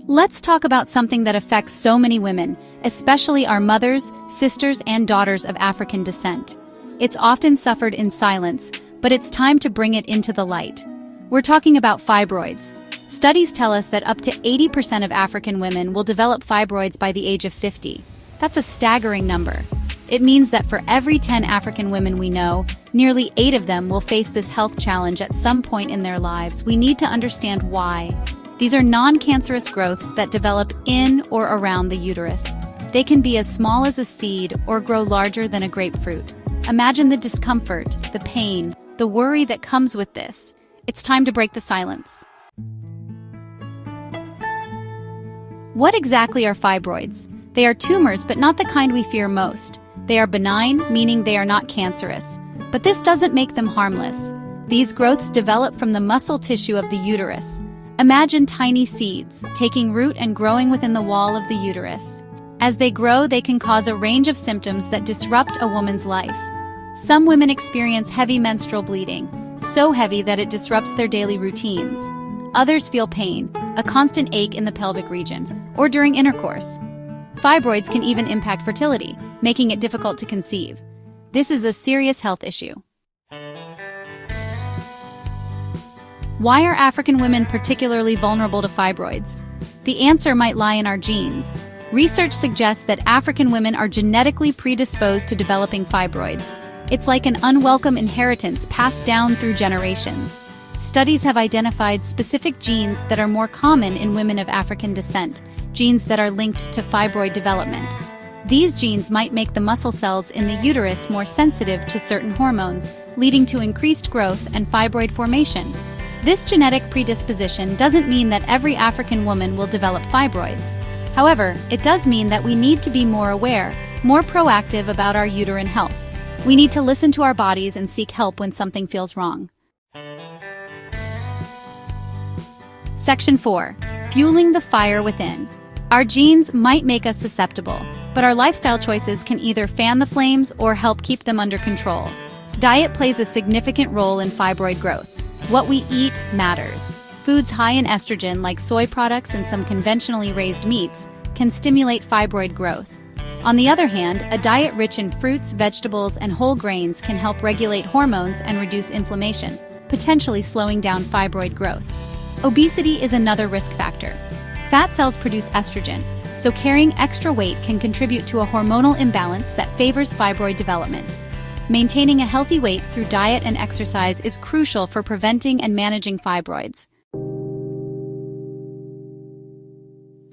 Let's talk about something that affects so many women, especially our mothers, sisters, and daughters of African descent. It's often suffered in silence, but it's time to bring it into the light. We're talking about fibroids. Studies tell us that up to 80% of African women will develop fibroids by the age of 50. That's a staggering number. It means that for every 10 African women we know, nearly 8 of them will face this health challenge at some point in their lives. We need to understand why. These are non-cancerous growths that develop in or around the uterus. They can be as small as a seed or grow larger than a grapefruit. Imagine the discomfort, the pain, the worry that comes with this. It's time to break the silence. What exactly are fibroids? They are tumors, but not the kind we fear most. They are benign, meaning they are not cancerous. But this doesn't make them harmless. These growths develop from the muscle tissue of the uterus. Imagine tiny seeds taking root and growing within the wall of the uterus. As they grow, they can cause a range of symptoms that disrupt a woman's life. Some women experience heavy menstrual bleeding, so heavy that it disrupts their daily routines. Others feel pain, a constant ache in the pelvic region, or during intercourse. Fibroids can even impact fertility, making it difficult to conceive. This is a serious health issue. Why are African women particularly vulnerable to fibroids? The answer might lie in our genes. Research suggests that African women are genetically predisposed to developing fibroids. It's like an unwelcome inheritance passed down through generations. Studies have identified specific genes that are more common in women of African descent, genes that are linked to fibroid development. These genes might make the muscle cells in the uterus more sensitive to certain hormones, leading to increased growth and fibroid formation. This genetic predisposition doesn't mean that every African woman will develop fibroids. However, it does mean that we need to be more aware, more proactive about our uterine health. We need to listen to our bodies and seek help when something feels wrong. Section 4. Fueling the fire within. Our genes might make us susceptible, but our lifestyle choices can either fan the flames or help keep them under control. Diet plays a significant role in fibroid growth. What we eat matters. Foods high in estrogen, like soy products and some conventionally raised meats, can stimulate fibroid growth. On the other hand, a diet rich in fruits, vegetables, and whole grains can help regulate hormones and reduce inflammation, potentially slowing down fibroid growth. Obesity is another risk factor. Fat cells produce estrogen, so carrying extra weight can contribute to a hormonal imbalance that favors fibroid development. Maintaining a healthy weight through diet and exercise is crucial for preventing and managing fibroids.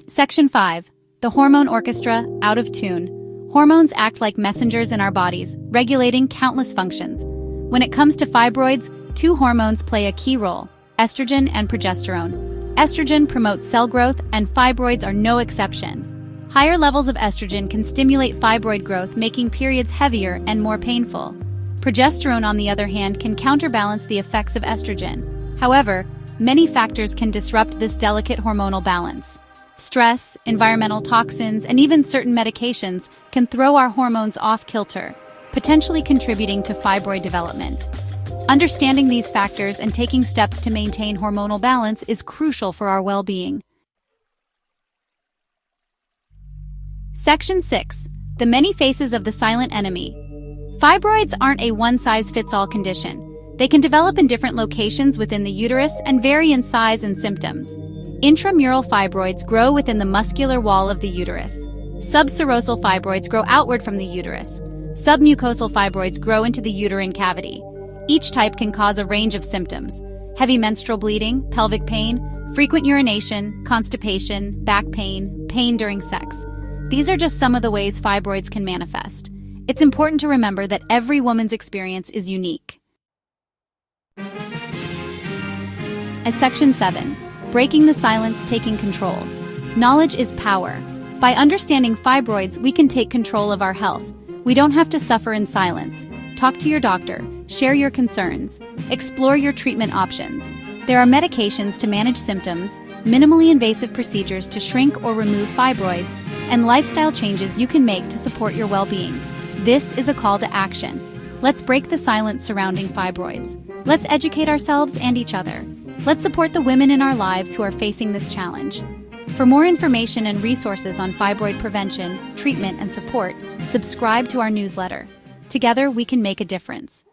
Section 5. The hormone orchestra, out of tune. Hormones act like messengers in our bodies, regulating countless functions. When it comes to fibroids, 2 hormones play a key role: estrogen and progesterone. Estrogen promotes cell growth, and fibroids are no exception. Higher levels of estrogen can stimulate fibroid growth, making periods heavier and more painful. Progesterone, on the other hand, can counterbalance the effects of estrogen. However, many factors can disrupt this delicate hormonal balance. Stress, environmental toxins, and even certain medications can throw our hormones off kilter, potentially contributing to fibroid development. Understanding these factors and taking steps to maintain hormonal balance is crucial for our well-being. Section 6. The many faces of the silent enemy. Fibroids aren't a one-size-fits-all condition. They can develop in different locations within the uterus and vary in size and symptoms. Intramural fibroids grow within the muscular wall of the uterus. Subserosal fibroids grow outward from the uterus. Submucosal fibroids grow into the uterine cavity. Each type can cause a range of symptoms: heavy menstrual bleeding, pelvic pain, frequent urination, constipation, back pain, pain during sex. These are just some of the ways fibroids can manifest. It's important to remember that every woman's experience is unique. As Section 7. Breaking the silence, taking control. Knowledge is power. By understanding fibroids, we can take control of our health. We don't have to suffer in silence. Talk to your doctor, share your concerns, explore your treatment options. There are medications to manage symptoms, minimally invasive procedures to shrink or remove fibroids, and lifestyle changes you can make to support your well-being. This is a call to action. Let's break the silence surrounding fibroids. Let's educate ourselves and each other. Let's support the women in our lives who are facing this challenge. For more information and resources on fibroid prevention, treatment, and support, subscribe to our newsletter. Together, we can make a difference.